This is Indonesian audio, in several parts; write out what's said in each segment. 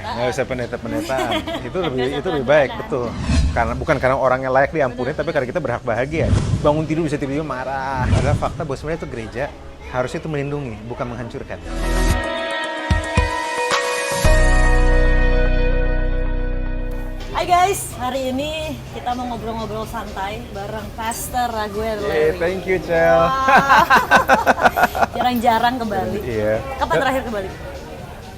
nggak usah pendeta-pendetaan. itu lebih baik, betul. Bukan karena orangnya layak diampuni, tapi karena kita berhak bahagia. Bangun tidur bisa tiba-tiba marah. Adalah fakta bahwa sebenarnya itu gereja harusnya itu melindungi, bukan menghancurkan. Hai guys, hari ini kita mau ngobrol-ngobrol santai bareng Pastor Raguel. Thank you, Cel. Wow. Jarang-jarang ke Bali. Iya. Kapan terakhir ke Bali?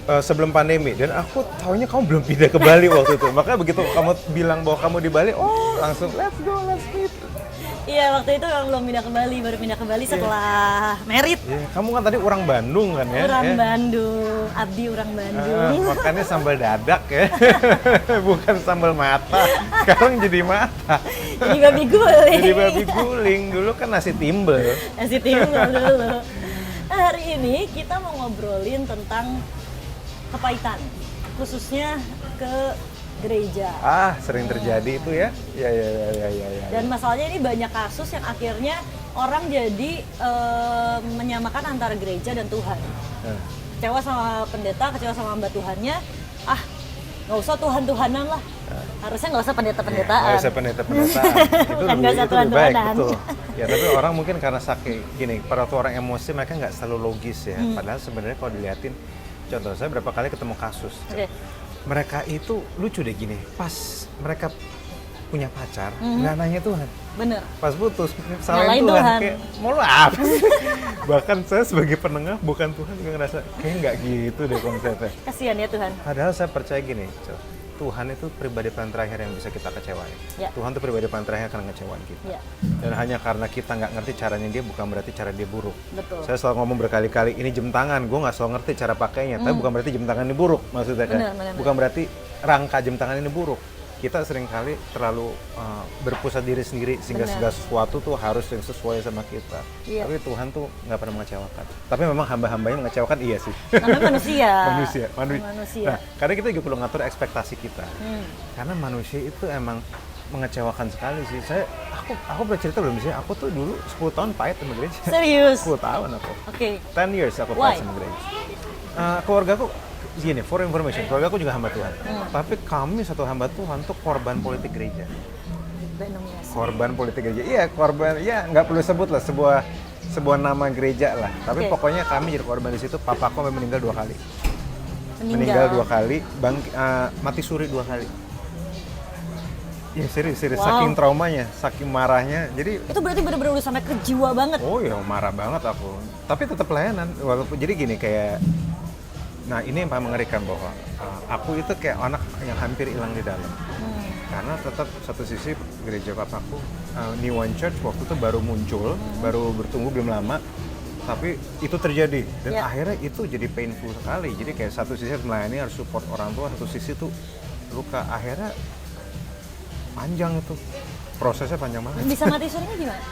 Sebelum pandemi, dan aku taunya kamu belum pindah ke Bali waktu itu. Makanya begitu kamu bilang bahwa kamu di Bali, langsung let's go, let's meet. Iya, waktu itu belum pindah ke Bali, baru pindah ke Bali setelah merit. Yeah. Kamu kan tadi orang Bandung kan ya? Orang Bandung, abdi orang Bandung. Makannya sambal dadak ya, bukan sambal mata. Sekarang jadi mata. Jadi babi guling. Jadi babi guling, dulu kan nasi timbel. Nasi timbel dulu. Nah, hari ini kita mau ngobrolin tentang kepahitan, khususnya ke gereja. Sering terjadi itu ya. Ya. Dan masalahnya ini banyak kasus yang akhirnya orang jadi menyamakan antara gereja dan Tuhan. Kecewa sama pendeta, kecewa sama hamba Tuhannya. Nggak usah Tuhan-Tuhanan lah. Harusnya nggak usah pendeta-pendetaan. Nggak usah pendeta-pendetaan. Itu lebih baik, betul. Ya, tapi orang mungkin karena saking gini, para orang emosi mereka nggak selalu logis ya. Padahal sebenarnya kalau dilihatin, contoh saya berapa kali ketemu kasus. Mereka itu lucu deh gini, pas mereka punya pacar, nggak nanya Tuhan. Bener. Pas putus, salahin Tuhan. Kayak, mau lu apa sih? Bahkan saya sebagai penengah, bukan Tuhan, juga ngerasa, kayak nggak gitu deh konsepnya. Kasihan ya Tuhan. Padahal saya percaya gini, Tuhan itu pribadi paling terakhir yang bisa kita kecewain. Ya. Tuhan itu pribadi paling terakhir karena ngecewain kita. Ya. Dan hanya karena kita nggak ngerti caranya dia, bukan berarti cara dia buruk. Betul. Saya selalu ngomong berkali-kali, ini jam tangan, gue nggak selalu ngerti cara pakainya, tapi bukan berarti jam tangan ini buruk, maksudnya kan? Benar. Bukan berarti rangka jam tangan ini buruk. Kita seringkali terlalu berpusat diri sendiri, sehingga segala sesuatu tuh harus yang sesuai sama kita. Iya. Tapi Tuhan tuh nggak pernah mengecewakan. Tapi memang hamba-hambanya mengecewakan, iya sih. Namanya manusia. Manusia. Nah, karena kita juga perlu ngatur ekspektasi kita. Karena manusia itu emang mengecewakan sekali sih. Aku bercerita belum sih? Aku tuh dulu 10 tahun pahit sama gereja. Serius? 10 tahun aku. Oke. 10 years aku pahit sama gereja. Keluarga aku gini, for information, keluarga aku juga hamba Tuhan. Tapi kami satu hamba Tuhan tuh korban politik gereja. Korban politik gereja. Iya, korban. Ya, nggak perlu sebut lah sebuah nama gereja lah. Tapi pokoknya kami jadi korban di situ. Papaku sampai meninggal 2 kali. Meninggal 2 kali, mati suri 2 kali. Ya serius. Wow. Saking traumanya, saking marahnya. Jadi itu berarti benar-benar udah sampai ke jiwa banget. Oh iya, marah banget aku. Tapi tetap pelayanan. Walaupun jadi gini kayak, nah ini yang paling mengerikan bahwa aku itu kayak anak yang hampir hilang di dalam. Karena tetap satu sisi gereja papaku, New One Church waktu itu baru muncul, baru bertumbuh belum lama. Tapi itu terjadi dan akhirnya itu jadi painful sekali. Jadi kayak satu sisi harus melayani, harus support orang tua, satu sisi tuh luka. Akhirnya panjang itu, prosesnya panjang banget. Bisa mati surinya gimana?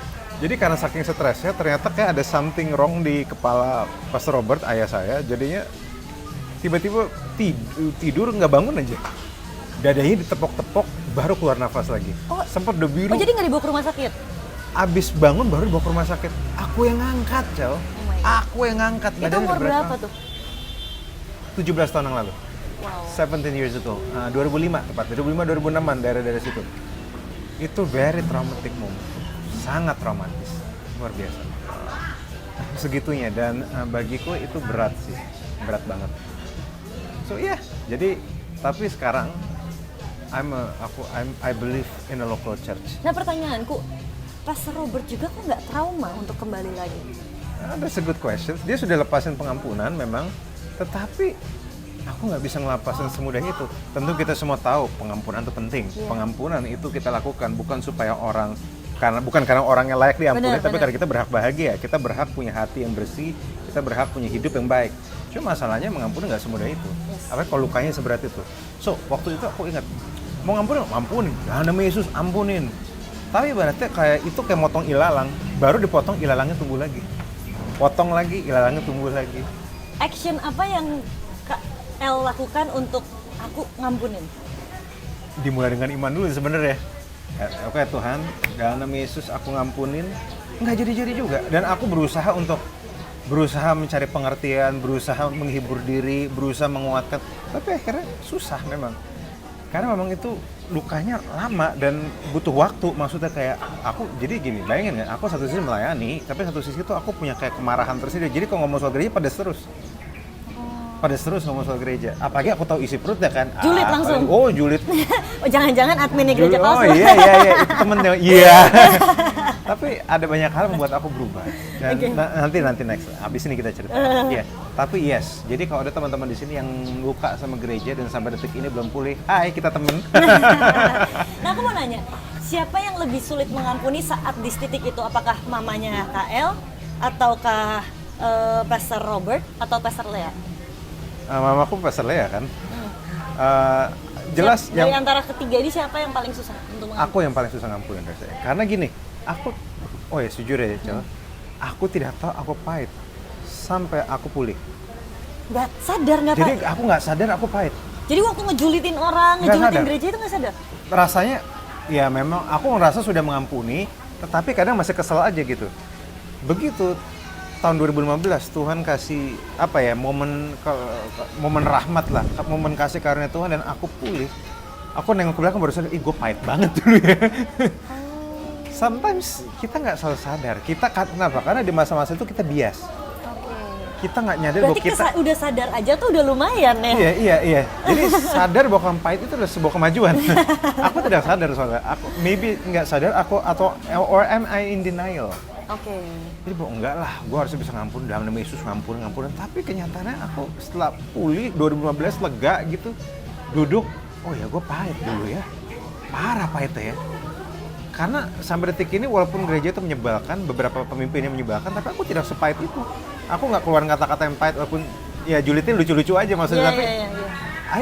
Jadi karena saking stresnya ternyata kayak ada something wrong di kepala Pastor Robert, ayah saya. Jadinya tiba-tiba tidur nggak bangun aja. Dadanya ditepok-tepok baru keluar nafas lagi. Sempat udah biru. Jadi nggak dibawa ke rumah sakit? Abis bangun baru dibawa ke rumah sakit. Aku yang ngangkat, Cel. Aku yang ngangkat. Itu umur berapa tuh? 17 tahun yang lalu. Wow. 17 years ago. 2005 tepat. 2005-2006an daerah-daerah situ. Itu very traumatic moment. Sangat traumatis. Luar biasa. Segitunya dan bagiku itu berat sih. Berat banget. So yeah, jadi tapi sekarang I believe in a local church. Nah pertanyaanku, Pastor Robert juga kok nggak trauma untuk kembali lagi? That's a good question. Dia sudah lepasin pengampunan memang, tetapi aku nggak bisa ngelapasin semudah itu. Tentu kita semua tahu pengampunan itu penting. Pengampunan itu kita lakukan bukan supaya bukan karena orangnya layak diampuni, tapi karena kita berhak bahagia, kita berhak punya hati yang bersih, kita berhak punya hidup yang baik. Cuma masalahnya mengampuni nggak semudah itu. Apalagi kalau lukanya seberat itu. So, waktu itu aku ingat, mau ngampunin, ya nama Yesus ampunin. Tapi ibaratnya kayak motong ilalang, baru dipotong ilalangnya tumbuh lagi. Potong lagi, ilalangnya tumbuh lagi. Action apa yang Kak El lakukan untuk aku ngampunin? Dimulai dengan iman dulu sebenarnya. Oke Tuhan, dalam nama Yesus aku ngampunin. Nggak jadi-jadi juga. Dan aku berusaha untuk berusaha mencari pengertian, berusaha menghibur diri, berusaha menguatkan, tapi akhirnya susah memang. Karena memang itu lukanya lama dan butuh waktu. Maksudnya kayak aku, jadi gini, bayangin ya, aku satu sisi melayani, tapi satu sisi tuh aku punya kayak kemarahan tersendiri. Jadi kalau ngomong soal gereja pedes terus. Pedes terus ngomong soal gereja. Apalagi aku tahu isi perut ya kan. Julid langsung. Oh, julid. Oh, jangan-jangan adminnya gereja Oh palsu. iya, itu temennya. Iya. Tapi ada banyak hal membuat aku berubah. Dan nanti next, habis ini kita cerita. Iya. Tapi yes, jadi kalau ada teman-teman di sini yang luka sama gereja dan sampai detik ini belum pulih, hai, kita temen. Nah, aku mau nanya, siapa yang lebih sulit mengampuni saat di titik itu? Apakah mamanya KL, ataukah Pastor Robert, atau Pastor Lea? Mamaku Pastor Lea kan. Jelas Dari yang antara ketiga ini siapa yang paling susah untuk mengampuni? aku yang paling susah ngampunin rasanya. Karena gini, aku, oh ya jujur ya, Cel, aku tidak tahu aku pahit sampai aku pulih. Nggak sadar, nggak Jadi Pak? aku nggak sadar aku pahit. Jadi waktu ngejulitin orang, Nggak ngejulitin sadar. gereja itu nggak sadar? Rasanya, ya memang aku ngerasa sudah mengampuni, tetapi kadang masih kesel aja gitu. Begitu tahun 2015 Tuhan kasih apa ya, momen rahmat lah, momen kasih karunia Tuhan dan aku pulih. Aku nengok ke belakang baru sadar, gue pahit banget dulu ya. Sometimes kita nggak selalu sadar. Kita kenapa? Karena di masa-masa itu kita bias. Kita nggak nyadar bahwa Berarti kita udah sadar aja tuh udah lumayan ya? Iya. Jadi sadar bahwa pahit itu adalah sebuah kemajuan. Aku tidak sadar soalnya. Aku maybe nggak sadar aku or am I in denial? Oke. Jadi bahwa enggak lah, gue harus bisa ngampun dalam nama Yesus, ngampun. Tapi kenyataannya aku setelah pulih 2015 lega gitu, duduk, oh ya gue pahit dulu ya, parah pahitnya ya. Karena sampai detik ini walaupun gereja itu menyebalkan, beberapa pemimpinnya menyebalkan, tapi aku tidak sepahit itu. Aku nggak keluar kata-kata yang pahit, walaupun ya julidnya lucu-lucu aja maksudnya. Tapi I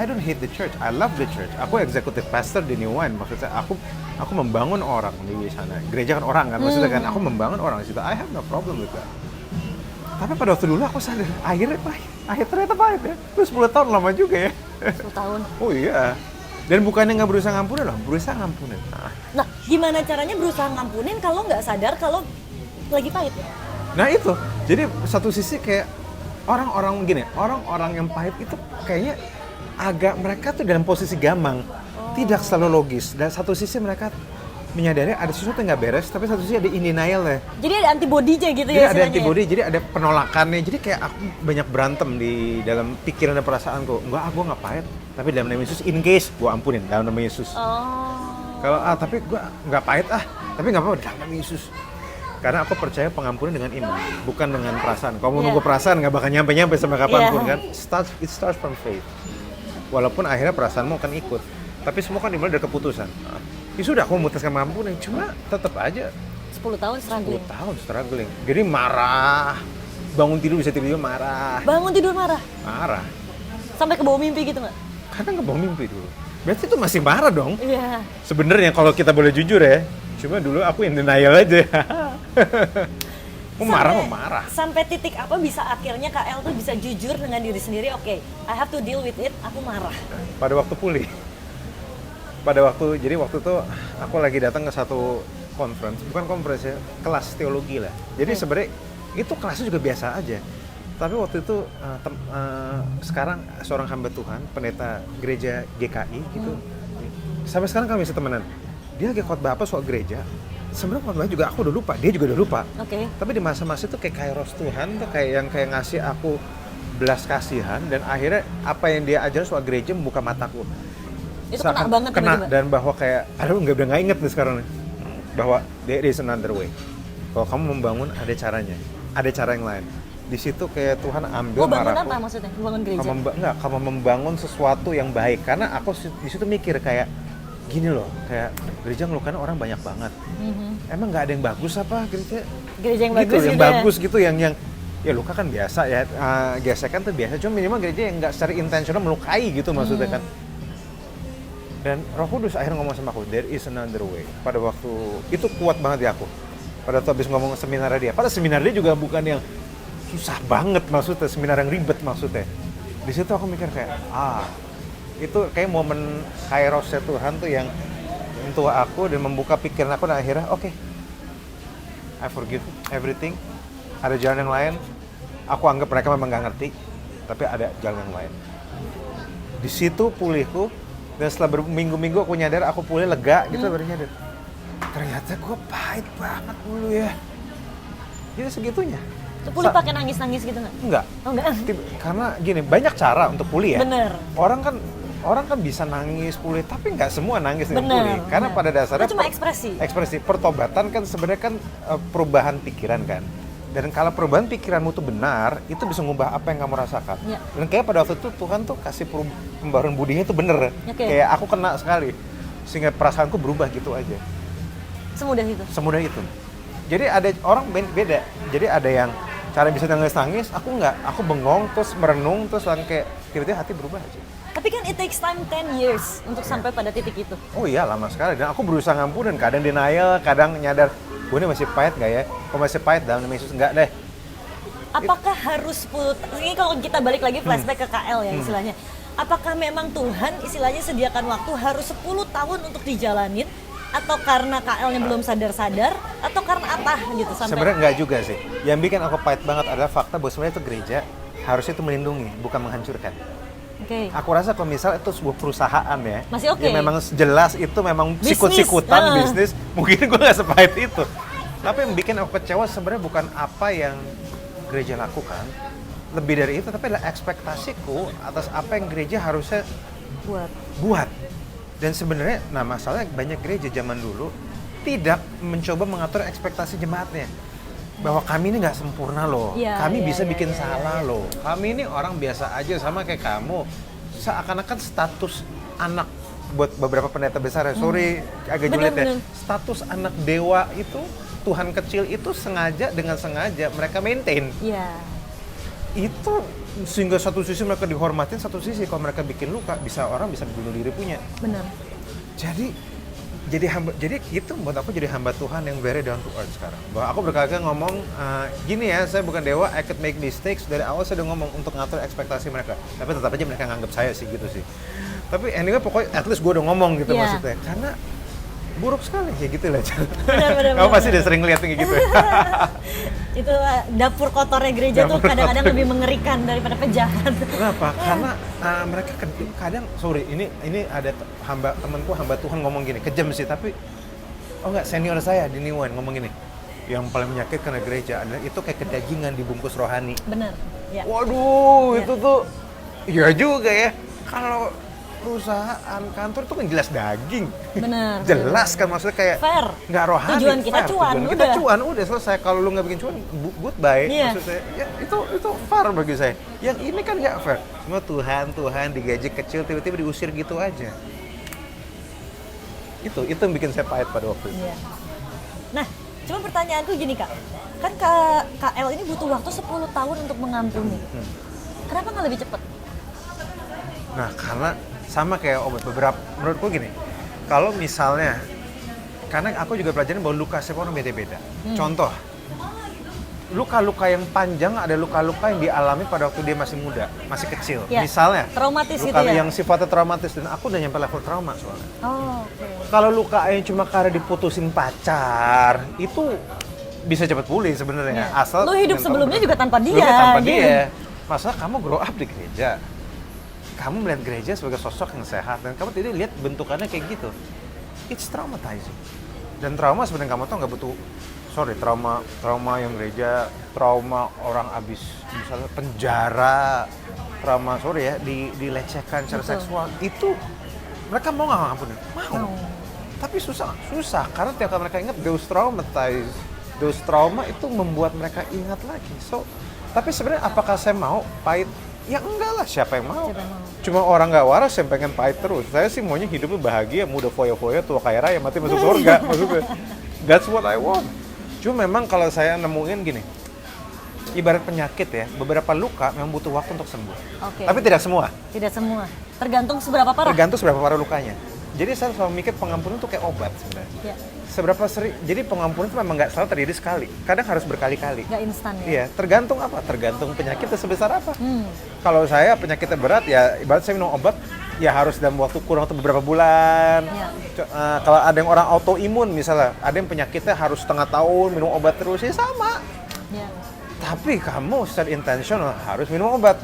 don't hate the church. I love the church. Aku executive pastor di New Wine. Maksudnya aku membangun orang di sana. Gereja kan orang kan, maksudnya kan aku membangun orang di situ. I have no problem with that. Tapi pada waktu dulu aku sadar, akhirnya pahit. Ternyata pahit ya. Terus 10 tahun lama juga ya. 10 tahun. Oh iya. Dan bukannya nggak berusaha ngampunin loh, berusaha ngampunin. Nah, gimana caranya berusaha ngampunin kalau nggak sadar kalau lagi pahit? Nah itu, jadi satu sisi kayak orang-orang yang pahit itu kayaknya agak mereka tuh dalam posisi gamang, tidak selalu logis. Dan satu sisi mereka menyadari ada sesuatu yang nggak beres, tapi satu sisi ada in denial ya. Jadi ada antibody-nya gitu Jadi ya? ada istilahnya antibody, jadi ada penolakannya. Jadi kayak aku banyak berantem di dalam pikiran dan perasaanku. Enggak, gue nggak pahit, tapi dalam nama Yesus, in case gue ampunin dalam nama Yesus. Kalau tapi gue nggak pahit tapi nggak apa-apa dalam nama Yesus. Karena aku percaya pengampunan dengan iman, bukan dengan perasaan. Kalau mau nunggu perasaan nggak bakal nyampe sampai kapanpun kan. It starts from faith. Walaupun akhirnya perasaanmu akan ikut, tapi semua kan dimulai dari keputusan. Ya sudah, aku memutuskan mengampuni, cuma tetap aja 10 tahun struggling. 10 tahun struggling. Jadi marah, bangun tidur bisa tidur marah. Bangun tidur marah? Marah. Sampai ke bawah mimpi gitu nggak? Kadang ke bawah mimpi dulu. Berarti itu masih marah dong. Iya. Sebenarnya kalau kita boleh jujur ya, cuma dulu aku in denial aja. Marah. Sampai titik apa bisa akhirnya KL tuh bisa jujur dengan diri sendiri, oke, I have to deal with it, aku marah. Pada waktu pulih. Jadi waktu itu aku lagi datang ke satu bukan conference ya, kelas teologi lah. Jadi sebenarnya itu kelasnya juga biasa aja. Tapi waktu itu sekarang seorang hamba Tuhan, pendeta gereja GKI gitu. Sampai sekarang kami masih temenan. Dia lagi khotbah apa soal gereja. Sebenarnya khotbahnya juga aku udah lupa, dia juga udah lupa. Oke. Tapi di masa-masa itu kayak kairos Tuhan tuh kayak ngasih aku belas kasihan dan akhirnya apa yang dia ajar soal gereja membuka mataku. Itu kena banget tiba-tiba. Dan bahwa kayak, aduh nggak inget nih sekarang nih. Bahwa there is another way. Kalau kamu membangun ada caranya, ada cara yang lain. Di situ kayak Tuhan ambil bangun marahku. apa maksudnya? Bangun gereja? Kamu membangun sesuatu yang baik. Karena aku di situ mikir kayak gini loh, kayak gereja ngelukain orang banyak banget. Emang nggak ada yang bagus apa gereja? Gereja yang gitu, bagus yang gitu bagus gitu, yang ya luka kan biasa ya, gesekan tuh biasa. Cuma minimal gereja yang nggak secara intensional melukai gitu maksudnya kan. Dan Roh Kudus akhirnya ngomong sama aku, there is another way. Pada waktu itu kuat banget di aku. Pada waktu habis ngomong seminar dia. Pada seminar dia juga bukan yang susah banget maksudnya, seminar yang ribet maksudnya. Di situ aku mikir kayak, itu kayak momen kairosnya Tuhan tuh yang menyentuh aku dan membuka pikiran aku dan akhirnya oke, I forgive everything. ada jalan yang lain. Aku anggap mereka memang nggak ngerti, tapi ada jalan yang lain. Di situ pulihku, dan setelah berminggu-minggu aku nyadar, aku pulih lega gitu, baru nyadar. Ternyata gue pahit banget dulu ya. Jadi segitunya. Itu pulih pakai nangis-nangis gitu nggak? Enggak. Oh enggak. Karena gini, banyak cara untuk pulih ya. Bener. Orang kan bisa nangis pulih, tapi nggak semua nangis dengan Bener, pulih. Karena bener. pada dasarnya Itu cuma ekspresi. Ekspresi pertobatan kan sebenarnya kan perubahan pikiran kan. Dan kalau perubahan pikiranmu tuh benar, itu bisa ngubah apa yang kamu rasakan. Ya. Dan kayak pada waktu itu Tuhan tuh kasih pembaruan budinya itu bener. Oke. Kayak aku kena sekali. Sehingga perasaanku berubah gitu aja. Semudah itu. Semudah itu. Jadi ada orang beda. Jadi ada yang cara bisa nangis-nangis, aku nggak. Aku bengong, terus merenung, terus langsung kayak tiba-tiba hati berubah aja. Tapi kan it takes time 10 years untuk sampai pada titik itu. Oh iya, lama sekali. Dan aku berusaha ngampunin, kadang denial, kadang nyadar, gue ini masih pahit nggak ya? Kok masih pahit dalam nama Yesus? Enggak deh. Apakah harus 10 ini kalau kita balik lagi flashback ke KL ya istilahnya. Apakah memang Tuhan istilahnya sediakan waktu harus 10 tahun untuk dijalanin, atau karena KL-nya belum sadar-sadar, atau karena apa gitu sampai Sebenarnya enggak juga sih. Yang bikin aku pahit banget adalah fakta bahwa sebenarnya itu gereja harusnya itu melindungi, bukan menghancurkan. Oke. Aku rasa kalau misal itu sebuah perusahaan ya, Masih oke. ya memang jelas itu memang Bisnis. sikut-sikutan Ah. bisnis, mungkin gue nggak sepahit itu. Tapi yang bikin aku kecewa sebenarnya bukan apa yang gereja lakukan, lebih dari itu, tapi adalah ekspektasiku atas apa yang gereja harusnya buat. Dan sebenarnya, nah masalahnya banyak gereja zaman dulu tidak mencoba mengatur ekspektasi jemaatnya. Bahwa kami ini nggak sempurna loh, Iya, kami iya, bisa iya, bikin iya, salah loh. Kami ini orang biasa aja sama kayak kamu. Seakan-akan status anak buat beberapa pendeta besar ya, sorry agak julid ya. Bener. Status anak dewa itu, Tuhan kecil itu dengan sengaja mereka maintain. Iya. Itu sehingga satu sisi mereka dihormatin, satu sisi kalau mereka bikin luka, orang bisa bunuh diri punya. Benar. Jadi itu buat aku jadi hamba Tuhan yang very down to earth sekarang. Bahwa aku berkali-kali ngomong gini ya, saya bukan dewa, I could make mistakes. Dari awal saya udah ngomong untuk ngatur ekspektasi mereka. Tapi tetap aja mereka nganggap saya sih gitu sih. Tapi anyway pokoknya at least gue udah ngomong gitu Yeah. maksudnya. Karena buruk sekali ya gitu lah. Benar. Kamu pasti udah sering lihat kayak gitu ya. Itu dapur kotornya gereja tuh Dapur kadang-kadang kotor. lebih mengerikan daripada penjahat. Kenapa? Karena mereka kadang sorry ini ada temanku hamba Tuhan ngomong gini, kejam sih tapi enggak, senior saya di New Wine ngomong gini. Yang paling menyakitkan di gereja adalah itu kayak kedagingan dibungkus rohani. Benar. Ya. Waduh, Ya. itu tuh iya juga ya. Kalau perusahaan kantor itu kan jelas daging. Benar. Jelas kan maksudnya kayak Fair. nggak rohani. Tujuan kita fair. cuan, Tujuan kita udah. cuan, udah selesai. Kalau lu nggak bikin cuan, goodbye. Iya. Maksud saya, ya itu fair bagi saya. Yang ini kan nggak fair. Semua Tuhan digaji kecil, tiba-tiba diusir gitu aja. Itu yang bikin saya pahit pada waktu itu. Iya. Nah, cuma pertanyaanku gini Kak. Kan KL ini butuh waktu 10 tahun untuk mengampuni. Kenapa nggak lebih cepat? Nah, karena sama kayak obat beberapa, menurutku gini, kalau misalnya, karena aku juga pelajarin bahwa luka setiap orang beda-beda. Contoh, luka-luka yang panjang ada luka-luka yang dialami pada waktu dia masih muda, masih kecil. Ya, Misalnya, traumatis luka gitu ya? yang sifatnya traumatis, dan aku udah nyampe level trauma soalnya. Oh, oke. Kalau luka yang cuma karena diputusin pacar, itu bisa cepat pulih sebenarnya. Iya. Asal Lu hidup dengan sebelumnya kamu juga tanpa dia, Sebelumnya tanpa gitu. dia. Masalah kamu grow up di gereja. Kamu melihat gereja sebagai sosok yang sehat dan kamu tidak lihat bentukannya kayak gitu. It's traumatizing. Dan trauma sebenarnya kamu tuh nggak butuh, trauma yang gereja, trauma orang abis misalnya penjara, trauma dilecehkan secara Betul. seksual, itu mereka mau nggak ngampunin? Mau. Tapi susah karena tiap kali mereka ingat those trauma itu membuat mereka ingat lagi. So, tapi sebenarnya apakah saya mau pahit? Ya enggak lah, siapa yang mau? Cuma orang nggak waras yang pengen pahit terus. Saya sih maunya hidupnya bahagia, muda foya-foya, tua kaya raya, mati masuk surga. Maksudnya, that's what I want. Cuma memang kalau saya nemuin gini, ibarat penyakit ya, beberapa luka memang butuh waktu untuk sembuh. Oke. Tapi tidak semua. Tidak semua. Tergantung seberapa parah. Tergantung seberapa parah lukanya. Jadi saya selalu mikir pengampunan itu kayak obat sebenarnya. Ya. Seberapa sering, jadi pengampunan itu memang nggak selalu terjadi sekali. Kadang harus berkali-kali. Nggak instan ya. Iya, tergantung apa? Tergantung penyakitnya sebesar apa. Kalau saya penyakitnya berat ya, ibarat saya minum obat ya harus dalam waktu kurang atau beberapa bulan. Ya. Kalau ada yang orang autoimun misalnya, ada yang penyakitnya harus setengah tahun minum obat terus, ya sama. Ya. Tapi kamu secara intentional harus minum obat.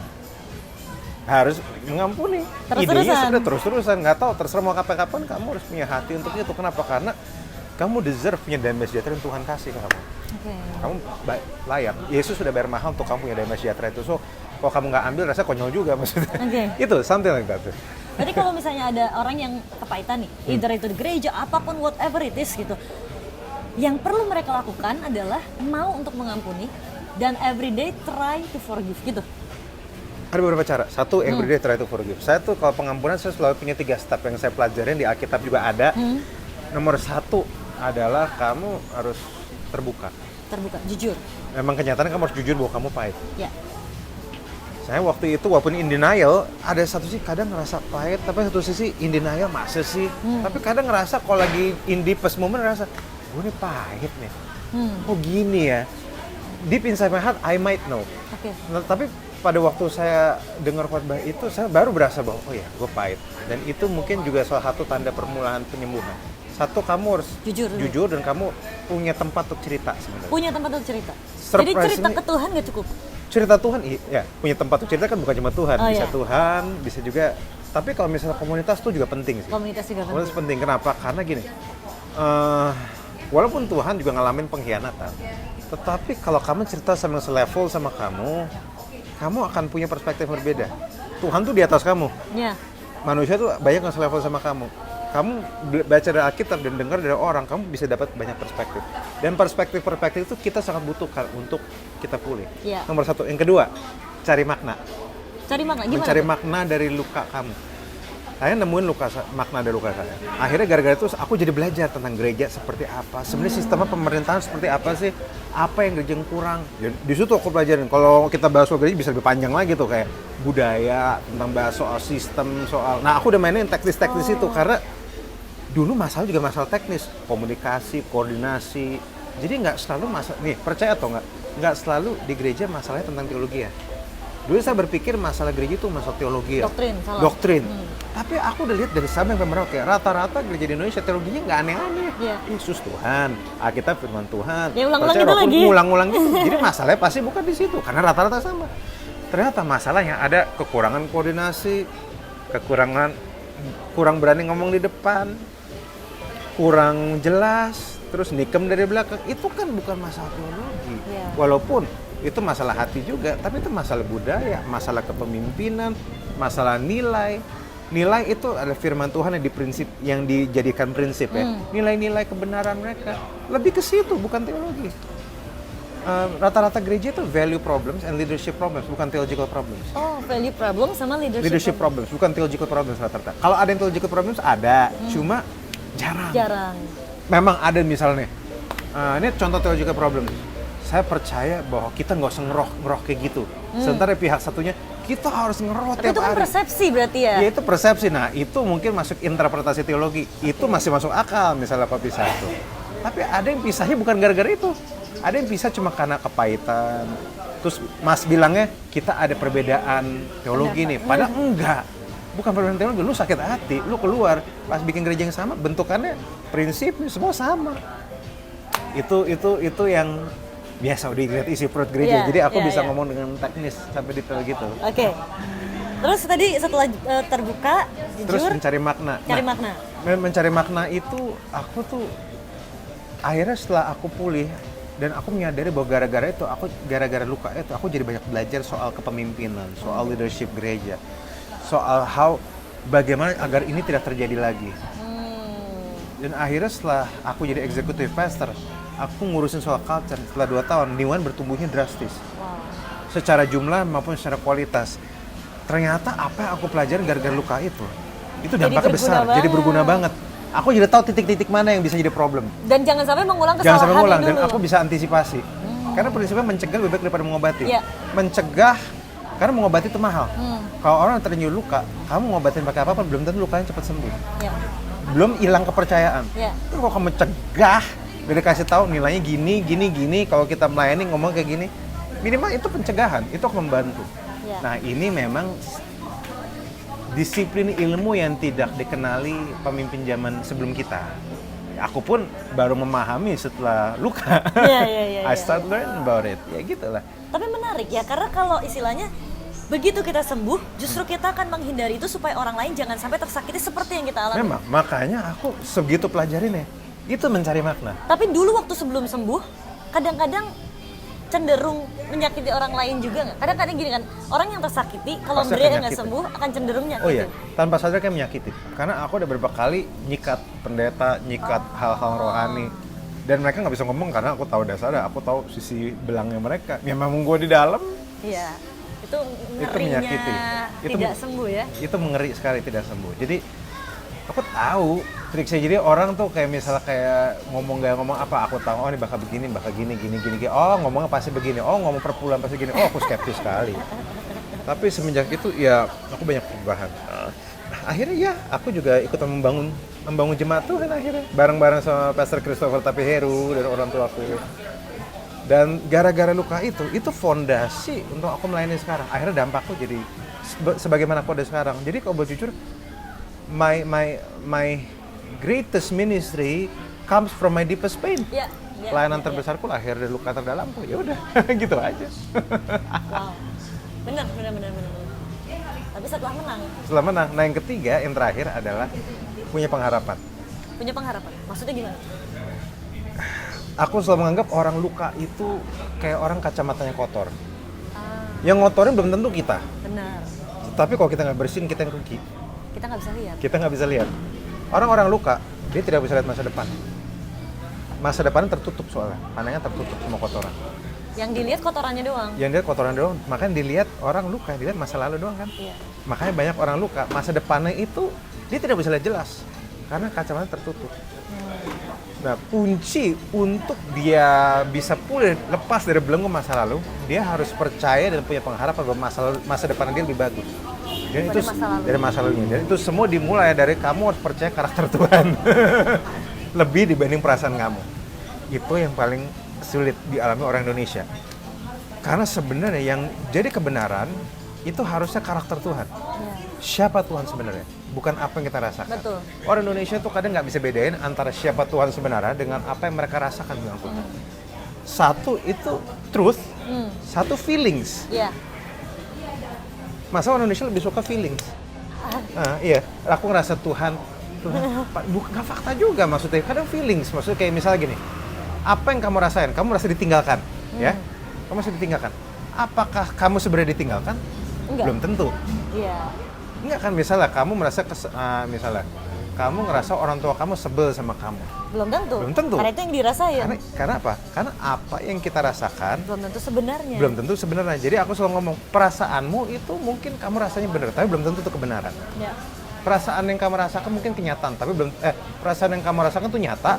Harus mengampuni. Terus-terusan. Idenya sudah terus-terusan. Nggak tahu, terserah mau kapan-kapan kamu harus punya hati untuk itu. Kenapa? Karena kamu deserve punya damai sejahtera yang Tuhan kasih ke kamu. Kamu layak. Yesus sudah bayar mahal untuk kamu punya damai sejahtera itu. So, kalau kamu nggak ambil, rasa konyol juga maksudnya. Itu, something like that. Berarti kalau misalnya ada orang yang kepahitan nih, either itu di gereja, apapun, whatever it is gitu, yang perlu mereka lakukan adalah mau untuk mengampuni dan everyday try to forgive gitu. Ada beberapa cara. Satu, everyday try to forgive. Saya tuh kalau pengampunan saya selalu punya 3 step yang saya pelajarin di Alkitab juga ada. Nomor 1 adalah kamu harus terbuka. Terbuka, jujur. Memang kenyataan kamu harus jujur bahwa kamu pahit. Ya. Saya waktu itu walaupun in denial, ada satu sisi kadang ngerasa pahit, tapi satu sisi in denial masa sih. Tapi kadang ngerasa kalau lagi in deepest moment ngerasa, gue ini pahit nih. Oh gini ya. Deep inside my heart, I might know. Nah, tapi pada waktu saya dengar khotbah itu, saya baru berasa bahwa, oh ya, gue pahit. Dan itu mungkin juga salah satu tanda permulaan penyembuhan. Satu, kamu harus jujur dan kamu punya tempat untuk cerita sebenarnya. Punya tempat untuk cerita. Jadi cerita ke Tuhan nggak cukup? Cerita Tuhan, ya punya tempat untuk cerita kan bukan cuma Tuhan, bisa Tuhan, bisa juga. Tapi kalau misalnya komunitas itu juga penting sih. Komunitas juga komunitas penting. Kenapa? Karena gini, walaupun Tuhan juga ngalamin pengkhianatan, tetapi kalau kamu cerita sama selevel sama kamu akan punya perspektif berbeda. Tuhan tuh di atas kamu. Ya. Manusia tuh banyak yang selevel sama kamu. Kamu baca dari Alkitab dan dengar dari orang, kamu bisa dapat banyak perspektif. Dan perspektif itu kita sangat butuhkan untuk kita pulih. Ya. Nomor 1. Yang kedua, cari makna. Cari makna, gimana? Mencari makna dari luka kamu. Saya nemuin makna dari luka saya. Akhirnya gara-gara itu aku jadi belajar tentang gereja seperti apa. Sebenarnya sistemnya pemerintahan seperti apa sih? Apa yang gereja yang kurang? Di situ aku pelajarin. Kalau kita bahas soal gereja bisa lebih panjang lagi tuh, kayak budaya, tentang bahas soal sistem, soal. Nah, aku udah mainin teknis-teknis itu karena dulu masalah juga masalah teknis, komunikasi, koordinasi. Jadi nggak selalu masalah. Nih, percaya atau nggak selalu di gereja masalahnya tentang teologi ya. Dulu saya berpikir masalah gereja itu masalah teologi ya. Doktrin. Tapi aku udah lihat dari Sabang sampai Merauke, rata-rata gereja di Indonesia teologinya nggak aneh-aneh. Yesus Tuhan, Alkitab firman Tuhan. Ya ulang-ulang gitu lagi. Ulang-ulang gitu. Jadi masalahnya pasti bukan di situ, karena rata-rata sama. Ternyata masalahnya ada kekurangan koordinasi, kurang berani ngomong di depan, kurang jelas, terus nikem dari belakang. Itu kan bukan masalah teologi. Walaupun itu masalah hati juga, tapi itu masalah budaya, masalah kepemimpinan, masalah nilai. Nilai itu adalah firman Tuhan yang dijadikan prinsip ya. Nilai-nilai kebenaran mereka lebih ke situ, bukan teologi. Rata-rata gereja itu value problems and leadership problems, bukan theological problems. Oh, value problem sama leadership problems, bukan theological problems rata-rata. Kalau ada yang theological problems ada, cuma jarang. Memang ada misalnya. Ini contoh theological problems. Saya percaya bahwa kita nggak usah ngeroh kayak gitu. Sementara pihak satunya, kita harus ngeroh tiap hari. Itu kan persepsi berarti ya? Ya itu persepsi. Nah itu mungkin masuk interpretasi teologi. Itu masih masuk akal misalnya kok pisah itu. Tapi ada yang pisahnya bukan gara-gara itu. Ada yang pisah cuma karena kepahitan. Terus Mas bilangnya kita ada perbedaan teologi nih. Padahal enggak. Bukan perbedaan teologi. Lu sakit hati, lu keluar. Pas bikin gereja yang sama, bentukannya, prinsipnya semua sama. Itu yang biasa udah dilihat isi perut gereja, jadi aku bisa ngomong dengan teknis sampai detail gitu. Oke. Terus tadi setelah terbuka, jujur, terus mencari makna. Mencari makna itu aku tuh akhirnya setelah aku pulih dan aku menyadari bahwa gara-gara luka itu aku jadi banyak belajar soal kepemimpinan, soal leadership gereja, soal bagaimana agar ini tidak terjadi lagi. Dan akhirnya setelah aku jadi executive pastor, aku ngurusin soal culture. Setelah 2 tahun, Niwan bertumbuhnya drastis. Secara jumlah maupun secara kualitas. Ternyata apa yang aku pelajarin gara-gara luka itu dampaknya besar, jadi berguna banget. Aku jadi tahu titik-titik mana yang bisa jadi problem. Dan jangan sampai mengulang kesalahan dulu. Dan aku bisa antisipasi. Karena prinsipnya mencegah lebih baik daripada mengobati. Mencegah, karena mengobati itu mahal. Kalau orang ternyata luka, kamu ngobatin pakai apa-apa, belum tentu lukanya cepat sembuh. Belum hilang kepercayaan. Tapi kalau kamu cegah, udah dikasih tahu nilainya gini, kalau kita melayani ngomong kayak gini, minimal itu pencegahan, itu akan membantu. Nah ini memang disiplin ilmu yang tidak dikenali pemimpin zaman sebelum kita. Aku pun baru memahami setelah luka. Iya. I start learn about it. Ya gitulah. Tapi menarik ya, karena kalau istilahnya begitu kita sembuh, justru kita akan menghindari itu supaya orang lain jangan sampai tersakiti seperti yang kita alami. Memang, makanya aku segitu pelajarin ya. Itu mencari makna. Tapi dulu waktu sebelum sembuh, kadang-kadang cenderung menyakiti orang lain juga nggak? Kadang-kadang gini kan, orang yang tersakiti kalau Pasti dia akan nggak nyakitin. sembuh akan cenderung Oh nyakitin. iya, tanpa sadar kayak menyakiti. Karena aku udah beberapa kali nyikat pendeta, nyikat hal-hal rohani. Dan mereka nggak bisa ngomong karena aku tahu dasarnya, aku tahu sisi belangnya mereka. Ya memang gue di dalam, Iya, itu itu ngerinya menyakiti. tidak sembuh ya. Itu mengeri sekali tidak sembuh. Jadi aku tahu triknya. Jadi orang tuh kayak misalnya kayak ngomong gak ngomong apa, aku tahu oh ini bakal begini, bakal gini. Oh ngomongnya pasti begini, oh ngomong perpuluhan pasti gini. Oh aku skeptis sekali. Tapi semenjak itu ya aku banyak perubahan. Akhirnya ya aku juga ikut membangun jemaat Tuhan akhirnya. Bareng-bareng sama Pastor Christopher Tapiheru dan orang tua aku. Dan gara-gara luka itu fondasi untuk aku melayani sekarang. Akhirnya dampakku jadi sebagaimana aku ada sekarang. Jadi kalau boleh jujur, my greatest ministry comes from my deepest pain. Iya. Pelayanan terbesarku lahir dari luka terdalamku. Ya udah, gitu aja. Wow. Benar. Tapi setelah menang, Setelah menang, nah yang ketiga, yang terakhir adalah punya pengharapan. punya pengharapan. Maksudnya gimana? Aku selalu menganggap orang luka itu kayak orang kacamatanya kotor. Ah, Yang ngotorin belum tentu kita. benar. Tapi kalau kita nggak bersihin, kita yang rugi. Kita nggak bisa lihat. Kita nggak bisa lihat. Orang-orang luka, dia tidak bisa lihat masa depan. Masa depannya tertutup soalnya, pandangan tertutup sama kotoran. Yang dilihat kotorannya doang. Yang dilihat kotoran doang, makanya dilihat orang luka, dilihat masa lalu doang kan. Iya. Makanya banyak orang luka, masa depannya itu dia tidak bisa lihat jelas karena kacamata tertutup. Nah, kunci untuk dia bisa pulih lepas dari belenggu masa lalu, dia harus percaya dan punya pengharapan bahwa masa depan dia lebih bagus. Dan itu masa lalu. dari masa lalunya. Dan itu semua dimulai dari kamu harus percaya karakter Tuhan. Lebih dibanding perasaan kamu. Itu yang paling sulit dialami orang Indonesia. Karena sebenarnya yang jadi kebenaran itu harusnya karakter Tuhan. Iya. Siapa Tuhan sebenarnya? Bukan apa yang kita rasakan. Betul. Orang Indonesia tuh kadang nggak bisa bedain antara siapa Tuhan sebenarnya dengan apa yang mereka rasakan dengan Tuhan. Satu itu truth, satu feelings. Iya. Masa orang Indonesia lebih suka feelings? Iya, aku ngerasa Tuhan bukan nggak fakta juga maksudnya. Kadang feelings, maksudnya kayak misalnya gini, apa yang kamu rasain? Kamu merasa ditinggalkan, ya? Kamu merasa ditinggalkan. Apakah kamu sebenarnya ditinggalkan? Enggak. Belum tentu. Iya. Enggak kan, misalnya kamu merasa misalnya kamu ngerasa orang tua kamu sebel sama kamu. Belum tentu. Belum tentu. Karena itu yang dirasain. Karena apa? Karena apa yang kita rasakan Belum tentu sebenarnya. belum tentu sebenarnya. Jadi aku selalu ngomong, perasaanmu itu mungkin kamu rasanya benar, tapi belum tentu itu kebenaran. Ya. Perasaan yang kamu rasakan mungkin kenyataan, tapi belum perasaan yang kamu rasakan itu nyata,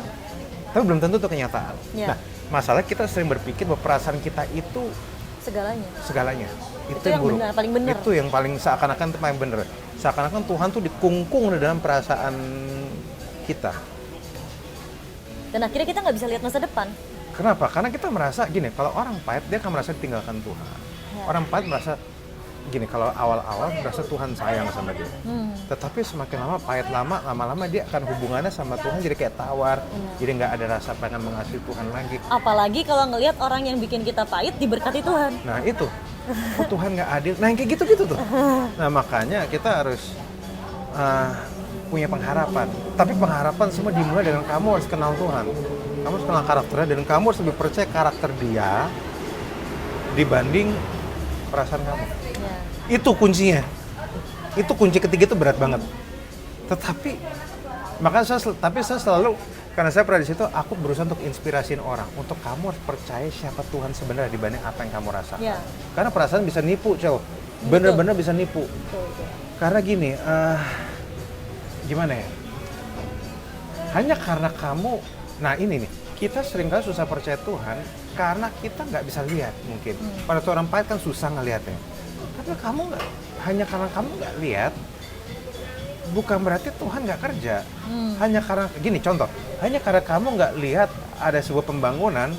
tapi belum tentu itu kenyataan. Ya. Nah, masalah kita sering berpikir bahwa perasaan kita itu Segalanya. Itu yang buruk. benar, paling benar. Itu yang paling seakan-akan itu paling benar. Seakan-akan Tuhan tuh dikungkung di dalam perasaan kita. Dan akhirnya kita nggak bisa lihat masa depan. Kenapa? Karena kita merasa gini, kalau orang pahit dia akan merasa ditinggalkan Tuhan. Ya. Orang pahit merasa gini, kalau awal-awal merasa Tuhan sayang sama dia. Tetapi semakin lama, pahit lama-lama dia akan hubungannya sama Tuhan jadi kayak tawar. Jadi nggak ada rasa pengen mengasihi Tuhan lagi. Apalagi kalau ngelihat orang yang bikin kita pahit diberkati Tuhan. Nah itu, oh, Tuhan nggak adil. Nah yang kayak gitu-gitu tuh. Nah makanya kita harus punya pengharapan. Tapi pengharapan semua dimulai dengan kamu harus kenal Tuhan. Kamu harus kenal karakternya dan kamu harus lebih percaya karakter dia dibanding perasaan kamu. Ya. Itu kuncinya. Itu kunci ketiga itu berat banget. Tetapi makanya saya selalu, karena saya pernah di situ, aku berusaha untuk inspirasiin orang untuk kamu harus percaya siapa Tuhan sebenarnya dibanding apa yang kamu rasakan. Ya. Karena perasaan bisa nipu, cowok. Bener-bener bisa nipu. Betul. Karena gini, gimana ya? Hanya karena kamu, nah ini nih, kita seringkali susah percaya Tuhan karena kita nggak bisa lihat mungkin. Pada orang pahit kan susah ngelihatnya. Tapi kamu nggak, hanya karena kamu nggak lihat, bukan berarti Tuhan nggak kerja. Hanya karena, gini contoh, hanya karena kamu nggak lihat ada sebuah pembangunan,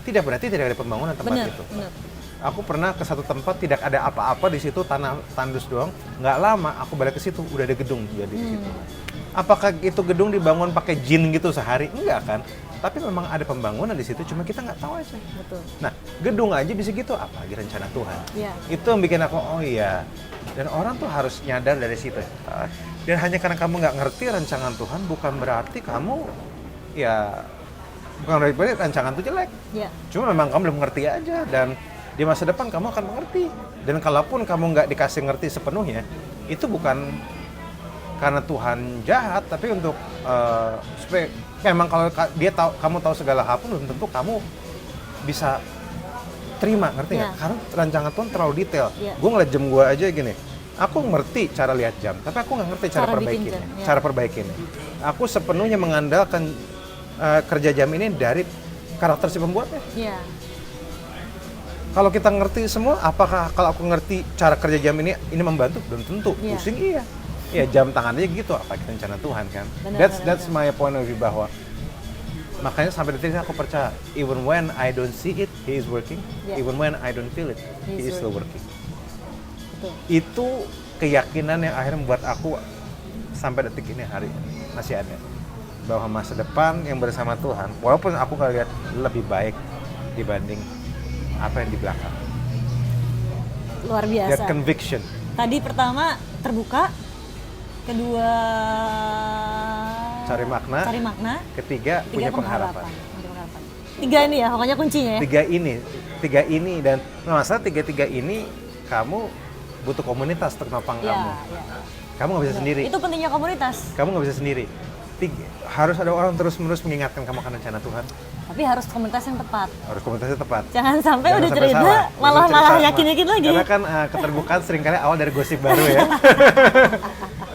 tidak berarti tidak ada pembangunan tempat Benar, itu. benar. Aku pernah ke satu tempat tidak ada apa-apa di situ, tanah tandus doang. Nggak lama aku balik ke situ udah ada gedung jadi di situ. Apakah itu gedung dibangun pakai jin gitu sehari? Enggak kan? Tapi memang ada pembangunan di situ, cuma kita nggak tahu aja. Betul. Nah, gedung aja bisa gitu, apalagi rencana Tuhan. Iya. Itu yang bikin aku, oh iya. Dan orang tuh harus nyadar dari situ. Dan hanya karena kamu nggak ngerti rancangan Tuhan, bukan berarti kamu, ya, bukan berarti rancangan itu jelek. Iya. Cuma memang kamu belum ngerti aja, dan di masa depan kamu akan mengerti. Dan kalaupun kamu nggak dikasih ngerti sepenuhnya, itu bukan karena Tuhan jahat, tapi untuk supaya memang kalau dia tahu, kamu tahu segala hal pun belum tentu kamu bisa terima, ngerti nggak? Yeah. Karena rancangan Tuhan terlalu detail. Yeah. Gue ngeliat jam gue aja gini, aku ngerti cara lihat jam, tapi aku nggak ngerti cara Cara bikin perbaikinnya. jam, yeah. Cara perbaikinnya. Aku sepenuhnya mengandalkan kerja jam ini dari karakter si pembuatnya. Iya. Kalau kita ngerti semua, apakah kalau aku ngerti cara kerja jam ini membantu? Belum tentu. Yeah. Pusing iya. Ya jam tangan aja gitu, apa kita rencana Tuhan kan? Benar, That's my point of view, bahwa makanya sampai detik ini aku percaya, even when I don't see it, He is working. Yeah. Even when I don't feel it, He is still working. Betul. Itu keyakinan yang akhirnya membuat aku sampai detik ini hari ini masih ada, bahwa masa depan yang bersama Tuhan, walaupun aku kalau lihat lebih baik dibanding apa yang di belakang. Luar biasa. That conviction. Tadi pertama terbuka, kedua Cari makna. Ketiga punya pengharapan. Punya pengharapan. Tiga ini ya, pokoknya kuncinya ya. Tiga ini dan masalah tiga ini kamu butuh komunitas untuk nopang Iya, kamu. iya. Kamu nggak bisa sendiri. Itu pentingnya komunitas. Kamu nggak bisa sendiri. Harus ada orang terus-menerus mengingatkan kamu akan rencana Tuhan. Tapi harus komunitas yang tepat. Harus komunitasnya tepat. Jangan sampai Jangan udah sampai cerita salah. malah Cerita, yakin-yakin lagi. Karena kan keterbukaan seringkali awal dari gosip baru ya.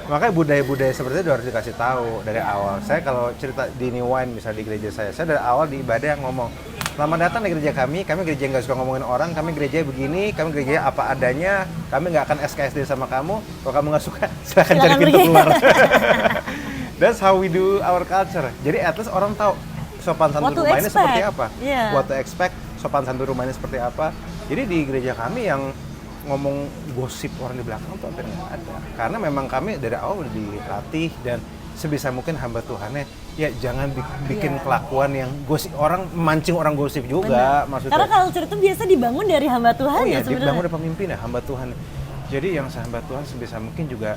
Makanya budaya-budaya seperti itu harus dikasih tahu dari awal. Saya kalau cerita di New Wine misalnya di gereja saya dari awal di ibadah yang ngomong, selamat datang di gereja kami gereja yang nggak suka ngomongin orang, kami gereja begini, kami gereja apa adanya, kami nggak akan SKSD sama kamu, kalau kamu nggak suka silakan cari pintu pergi. keluar. That's how we do our culture. Jadi at least orang tahu sopan santun What to rumahnya expect. seperti apa, Yeah. what to expect, sopan santun rumahnya seperti apa. Jadi di gereja kami yang ngomong gosip orang di belakang tuh hampir nggak ada. Karena memang kami dari awal udah dilatih dan sebisa mungkin hamba Tuhannya ya jangan bikin Yeah. kelakuan yang gosip, orang memancing orang gosip juga. Benar. Maksudnya. Karena culture itu biasa dibangun dari hamba Tuhan Oh iya, ya sebenarnya. dibangun dari pemimpin ya, hamba Tuhan. Jadi yang hamba Tuhan sebisa mungkin juga,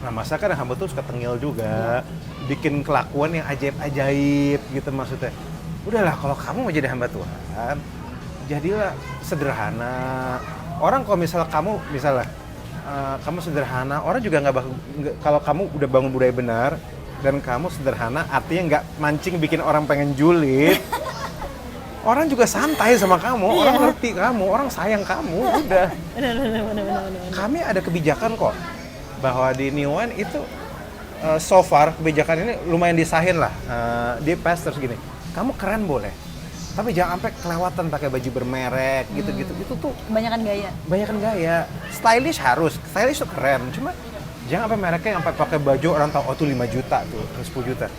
nah masa kan hamba Tuhan suka tengil juga, bikin kelakuan yang ajaib-ajaib gitu maksudnya. Udahlah kalau kamu mau jadi hamba Tuhan, jadilah sederhana. Orang kalau misalnya kamu sederhana, orang juga kalau kamu udah bangun budaya benar dan kamu sederhana, artinya nggak mancing bikin orang pengen julid. Orang juga santai sama kamu, orang ngerti kamu, orang sayang kamu, udah. Benar. Kami ada kebijakan kok, bahwa di New One itu so far kebijakan ini lumayan disahin lah, di pastors gini, kamu keren boleh, tapi jangan sampai kelewatan pakai baju bermerek gitu-gitu. Itu tuh Kebanyakan gaya. banyakan gaya. Stylish tuh keren, cuma jangan sampai mereknya yang sampai pakai baju orang tahu oh tuh 5 juta tuh, 10 juta.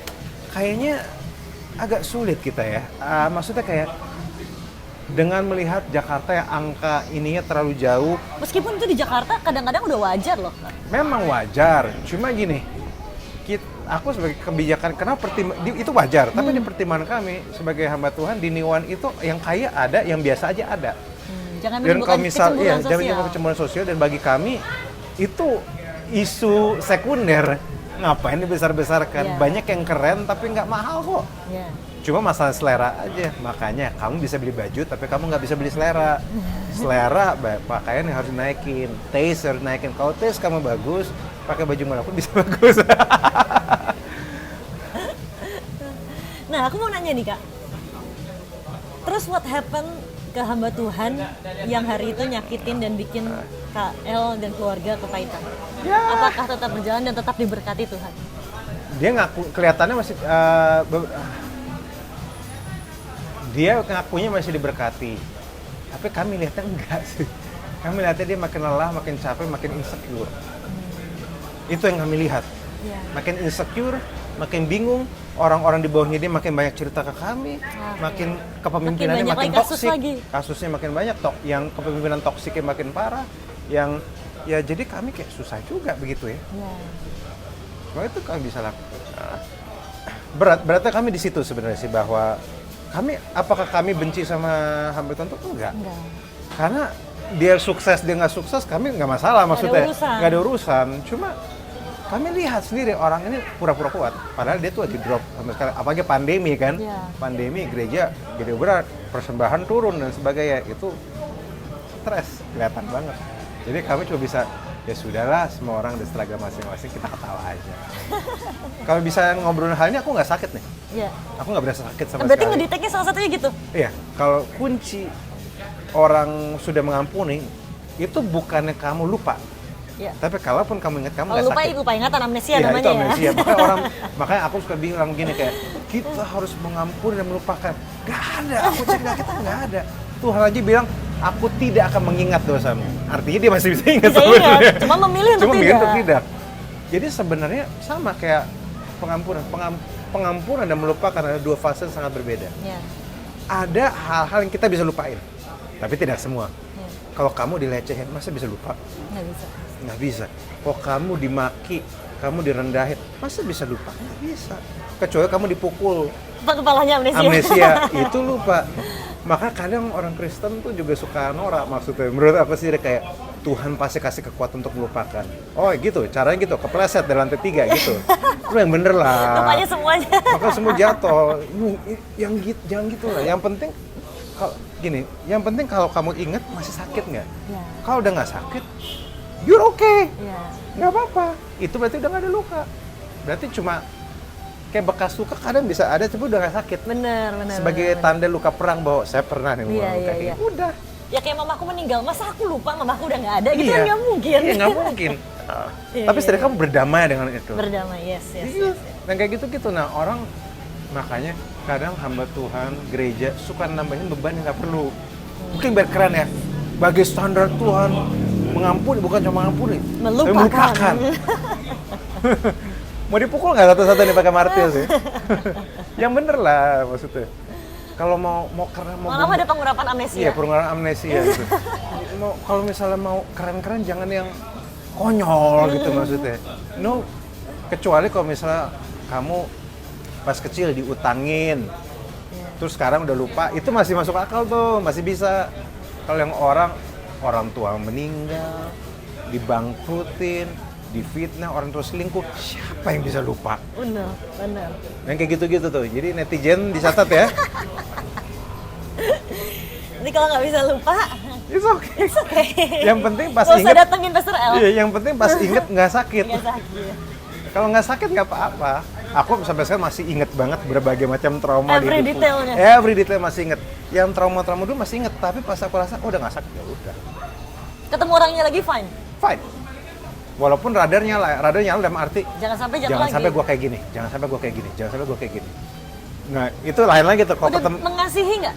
Kayaknya agak sulit kita ya. Maksudnya kayak dengan melihat Jakarta yang angka ininya terlalu jauh, Meskipun itu di Jakarta kadang-kadang udah wajar loh. memang wajar. Cuma gini, aku sebagai kebijakan, kenapa itu wajar, tapi di pertimbangan kami sebagai hamba Tuhan di New One itu yang kaya ada, yang biasa aja ada. Jangan Dan kalau menimbulkan misal kecemburuan jangan sosial. menimbulkan kecemburuan sosial, dan bagi kami itu isu sekunder. Ngapain dibesar-besarkan? Iya. Banyak yang keren tapi nggak mahal kok. Iya. Cuma masalah selera aja. Makanya kamu bisa beli baju tapi kamu nggak bisa beli selera. Selera pakaian yang harus dinaikin, taste harus dinaikin. Kalau taste kamu bagus, pakai baju mana pun bisa bagus. Nah, aku mau nanya nih Kak. Terus what happened ke hamba Tuhan yang hari itu nyakitin dan bikin Kak El dan keluarga kepahitan? Ya. Apakah tetap berjalan dan tetap diberkati Tuhan? Dia kelihatannya masih dia ngakunya masih diberkati, tapi kami lihatnya enggak sih. Kami lihatnya dia makin lelah, makin capek, makin insecure. Itu yang kami lihat. Iya. Makin insecure, makin bingung. Orang-orang di bawahnya dia makin banyak cerita ke kami, makin kepemimpinannya Makin makin banyak lagi kasus toksik. lagi. Kasusnya makin banyak, yang kepemimpinan toksiknya makin parah. Yang ya jadi kami kayak susah juga begitu ya. Iya. Kalau itu kami bisa lakukan. Beratnya kami di situ sebenarnya sih, bahwa apakah kami benci sama hamba Tuhan? Tuh enggak. Karena dia sukses, dia nggak sukses, kami nggak masalah, maksudnya nggak ada urusan. Cuma kami lihat sendiri orang ini pura-pura kuat, padahal dia tuh lagi drop sama sekali. Apalagi pandemi kan, pandemi gereja gede berat, persembahan turun dan sebagainya, itu stres kelihatan banget. Jadi kami cuma bisa, ya sudahlah, semua orang ada struggle masing-masing, kita ketawa aja. Kalau bisa ngobrolin hal ini, aku nggak sakit nih. Iya. Aku nggak berasa sakit sama Berarti sekali. ngedeteknya salah satunya gitu? Iya, kalau kunci orang sudah mengampuni, itu bukannya kamu lupa. Iya. Tapi kalaupun kamu ingat, kamu nggak sakit. Lupa ingatan, amnesia Iya, namanya itu amnesia. ya. Makanya aku suka bilang gini kayak, kita harus mengampuni dan melupakan. Gak ada, aku cek kita nggak ada. Tuhan aja bilang, aku tidak akan mengingat dosamu. Artinya dia masih bisa ingat sebenarnya. Cuma memilih untuk tidak. Jadi sebenarnya sama kayak pengampunan. Pengampunan dan melupakan ada dua fase yang sangat berbeda. Ya. Ada hal-hal yang kita bisa lupain, tapi tidak semua. Ya. Kalau kamu dilecehin, masa bisa lupa? Nggak bisa. Kalau kamu dimaki, kamu direndahin, masa bisa lupa? Nggak bisa. Kecuali kamu dipukul. Kepalanya amnesia. Itu lupa. Maka kadang orang Kristen tuh juga suka norak, maksudnya. Menurut aku sih kayak, Tuhan pasti kasih kekuatan untuk melupakan. Oh gitu, caranya gitu, kepleset dari lantai 3 gitu. Lu yang bener lah. Lupanya semuanya. Maka semua jatuh. Jangan gitu lah. Yang penting, yang penting kalau kamu inget masih sakit nggak? Ya. Kalau udah nggak sakit, you're okay. Ya. Nggak apa-apa. Itu berarti udah nggak ada luka. Berarti cuma kayak bekas luka kadang bisa ada, tapi udah nggak sakit. Bener. Sebagai tanda luka perang bahwa saya pernah nih luka ini. Udah. Ya kayak mamaku meninggal, masa aku lupa mamaku udah nggak ada? Gitu kan nggak mungkin. Iya, nggak mungkin. Tapi setidaknya kamu berdamai dengan itu. Berdamai, yes. Dan kayak gitu-gitu. Nah, orang makanya kadang hamba Tuhan, gereja suka nambahin beban yang nggak perlu. Mungkin biar keren ya. Bagi standar Tuhan, mengampuni bukan cuma mengampuni, melupakan. Mau dipukul nggak satu-satu nih pakai martil sih? Yang bener lah maksudnya. Kalau mau keren, malah ada pengurapan amnesia. Iya, pengurapan amnesia gitu. Kalau misalnya mau keren-keren jangan yang konyol gitu maksudnya. No, kecuali kalau misalnya kamu pas kecil diutangin, terus sekarang udah lupa, itu masih masuk akal tuh, masih bisa. Kalau yang orang tua meninggal, dibangkrutin, difitnah, orang tua selingkuh, siapa yang bisa lupa? Benar. Yang kayak gitu-gitu tuh, jadi netizen dicatat ya. Jadi kalau nggak bisa lupa, it's okay. Yang penting pas inget. Gak usah datengin Pastor El. Iya, yang penting pas inget nggak sakit. Nggak sakit. Kalau nggak sakit nggak apa-apa. Aku sampai sekarang masih inget banget berbagai macam trauma Every di hidupku. detailnya. Every detail masih inget. Yang trauma-trauma dulu masih inget, tapi pas aku rasa udah nggak sakit, ya udah. Ketemu orangnya lagi fine. Walaupun radar nyala dalam arti jangan sampai gue kayak gini, jangan sampai gue kayak gini. Nah, itu lain lagi tuh. Kalau mengasihi nggak?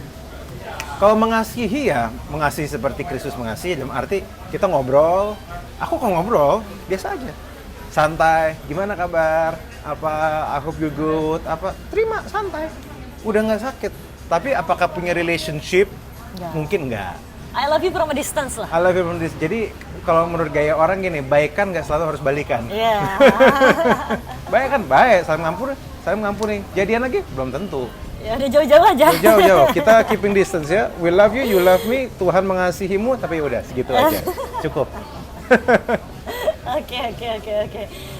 Kalau mengasihi ya, mengasihi seperti Kristus mengasihi, dalam arti kita ngobrol, aku kalau ngobrol, biasa aja. Santai, gimana kabar, apa, I hope you good, apa, terima, santai. Udah nggak sakit. Tapi apakah punya relationship? Enggak. Mungkin nggak. I love you from a distance lah. I love you from a distance. Jadi, kalau menurut gaya orang gini, baikan nggak selalu harus balikan. Iya. Baik kan, baik, saling mengampuni. Jadian lagi? Belum tentu. Ya udah jauh-jauh aja. Jauh-jauh. Kita keeping distance ya. We love you, you love me. Tuhan mengasihimu, tapi udah segitu aja. Cukup. Oke.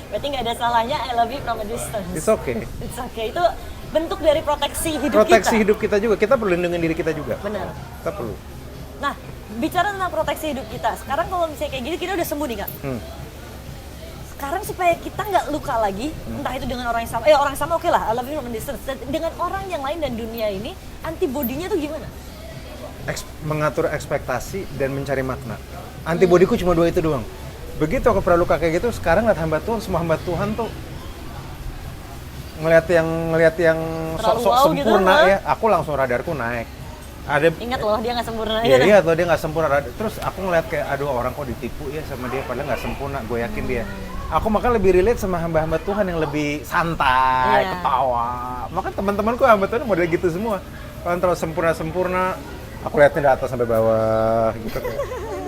Berarti nggak ada salahnya I love you from a distance. It's okay. Itu bentuk dari proteksi hidup kita. Proteksi hidup kita juga. Kita perlu lindungi diri kita juga. Benar. Kita perlu. Nah, bicara tentang proteksi hidup kita. Sekarang kalau misalnya kayak gini, kita udah sembuh nih, Kak. Sekarang supaya kita nggak luka lagi, entah itu dengan orang yang sama, orang sama oke lah, I love you from a distance. Dengan orang yang lain dan dunia ini, antibodinya tuh gimana? Mengatur ekspektasi dan mencari makna. Antibodiku cuma 2 itu doang. Begitu aku pernah luka kayak gitu, sekarang lihat hamba Tuhan, semua hamba Tuhan tuh ngelihat yang sok-sok sempurna gitu, ya, aku langsung radarku naik. Ingat loh dia nggak sempurna. Iya, loh dia nggak sempurna. Terus aku ngeliat kayak, aduh orang kok ditipu ya sama dia, padahal nggak sempurna. Gue yakin dia. Aku makanya lebih relate sama hamba-hamba Tuhan yang lebih santai, ketawa. Makanya teman-temanku hamba Tuhan model gitu semua. Kalau terlalu sempurna, aku liatin dari atas sampai bawah gitu.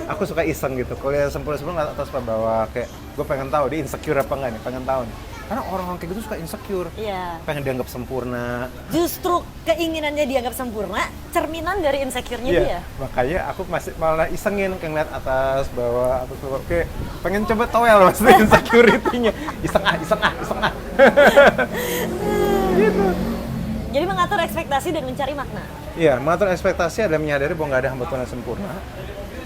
Aku suka iseng gitu. Kalau yang sempurna dari atas sampai bawah, kayak gue pengen tahu dia insecure apa enggak nih, pengen tahu nih. Karena orang-orang kayak gitu suka insecure, Iya. pengen dianggap sempurna. Justru keinginannya dianggap sempurna, cerminan dari insecure-nya Iya, dia. makanya aku masih malah isengin kayak ngeliat atas, bawah, atas, bawah. Kayak pengen coba toel maksudnya insecurity-nya. Iseng ah. Gitu. Jadi mengatur ekspektasi dan mencari makna. Iya, mengatur ekspektasi adalah menyadari bahwa nggak ada hamba Tuhan yang sempurna.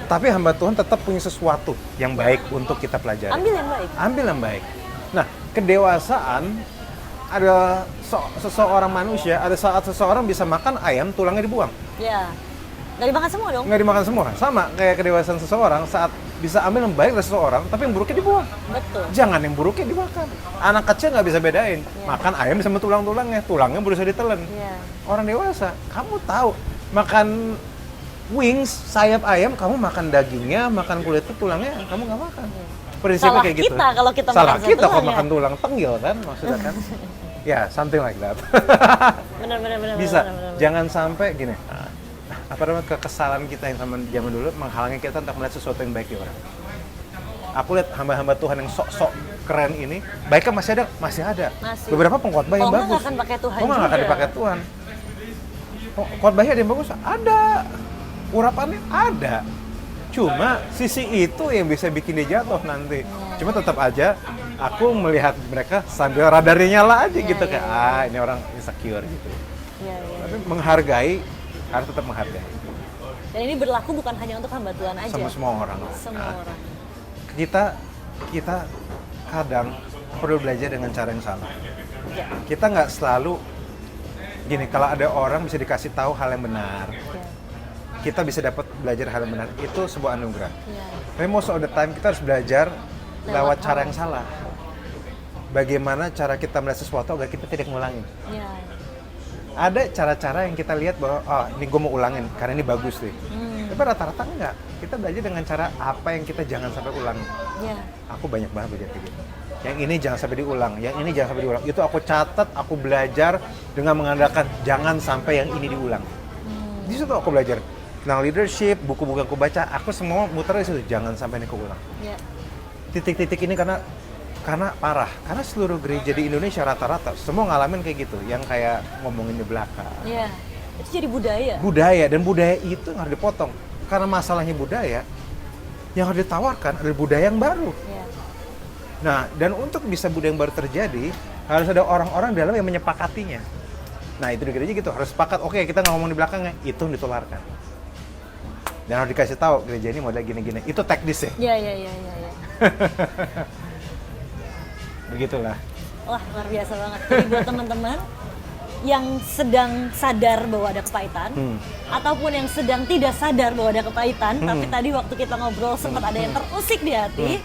Tapi hamba Tuhan tetap punya sesuatu yang baik untuk kita pelajari. Ambil yang baik. Ambil yang baik. Nah, kedewasaan ada seseorang manusia, ada saat seseorang bisa makan ayam, tulangnya dibuang. Ya. Nggak dimakan semua dong? Nggak dimakan semua. Sama kayak kedewasaan seseorang saat bisa ambil yang baik dari seseorang, tapi yang buruknya dibuang. Betul. Jangan yang buruknya dimakan. Anak kecil nggak bisa bedain. Makan ayam sama tulang-tulangnya, tulangnya berusaha ditelan. Iya. Orang dewasa, kamu tahu makan wings, sayap ayam, kamu makan dagingnya, makan kulitnya, tulangnya, kamu nggak makan. Prinsipnya Salah kayak gitu. kita kalau kita Salah makan kita kalau tulang, ya. makan tulang tenggil kan, maksudnya kan? Ya, something like that. Benar. Bisa. benar. Jangan sampai gini. Apa namanya kekesalan kita yang zaman dulu menghalangi kita untuk melihat sesuatu yang baik di orang. Aku lihat hamba-hamba Tuhan yang sok-sok keren ini, baiknya masih ada. Masih. Beberapa pengkhotbah yang Oh, nggak bagus. akan pakai Tuhan Oh, nggak akan juga. dipakai Tuhan. Oh, khotbahnya ada yang bagus, ada. Urapannya ada. Cuma sisi itu yang bisa bikin dia jatuh nanti. Cuma tetap aja aku melihat mereka sambil radarnya nyala aja gitu kayak ini orang insecure gitu. Iya. Tapi menghargai, harus tetap menghargai Dan ini berlaku bukan hanya untuk hamba Tuhan aja. sama semua orang. Semua Nah, orang. kita kadang perlu belajar dengan cara yang salah. Ya. Kita nggak selalu gini, kalau ada orang bisa dikasih tahu hal yang benar, Ya. kita bisa dapat belajar hal yang benar, itu sebuah anugerah. Ya. Tapi most of the time kita harus belajar lewat cara yang salah. Bagaimana cara kita melihat sesuatu agar kita tidak ngulangi. Ya. Ada cara-cara yang kita lihat bahwa, oh ini gue mau ulangin karena ini bagus nih. Tapi rata-rata enggak. Kita belajar dengan cara apa yang kita jangan sampai ulang. Ya. Aku banyak banget belajar kayak gitu. Yang ini jangan sampai diulang, yang ini jangan sampai diulang. Itu aku catat, aku belajar dengan mengandalkan jangan sampai yang ini diulang. Di situ aku belajar tentang leadership, buku-buku yang aku baca, aku semua muter di situ, jangan sampai ini keulang. Ya. Titik-titik ini karena parah, karena seluruh gereja di Indonesia rata-rata semua ngalamin kayak gitu, yang kayak ngomongin di belakang. Ya. Itu jadi budaya. Budaya, dan budaya itu yang harus dipotong. Karena masalahnya budaya, yang harus ditawarkan adalah budaya yang baru. Ya. Nah, dan untuk bisa budaya yang baru terjadi, harus ada orang-orang di dalam yang menyepakatinya. Nah, itu di gereja gitu, harus sepakat, oke kita nggak ngomong di belakangnya, itu yang ditularkan. Dan harus dikasih tahu, gereja ini model gini-gini. Itu teknis ya. Ya. Begitulah. Wah, luar biasa banget. Jadi buat teman-teman yang sedang sadar bahwa ada kepahitan, ataupun yang sedang tidak sadar bahwa ada kepahitan, tapi tadi waktu kita ngobrol sempat ada yang terusik di hati,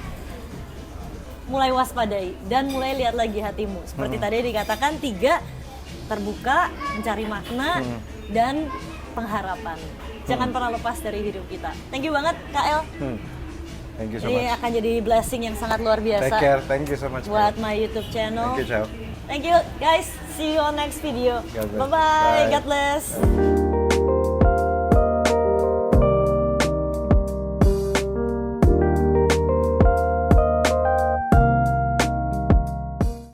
mulai waspadai dan mulai lihat lagi hatimu. Seperti tadi dikatakan 3, terbuka, mencari makna, dan pengharapan. Jangan pernah lepas dari hidup kita. Thank you banget, Kak El. Thank you so Ini much. akan jadi blessing yang sangat luar biasa Take care, thank you so much. buat my YouTube channel. Thank you, Chow. Thank you guys. See you on next video. God bless. Bye-bye. Bye. God bless.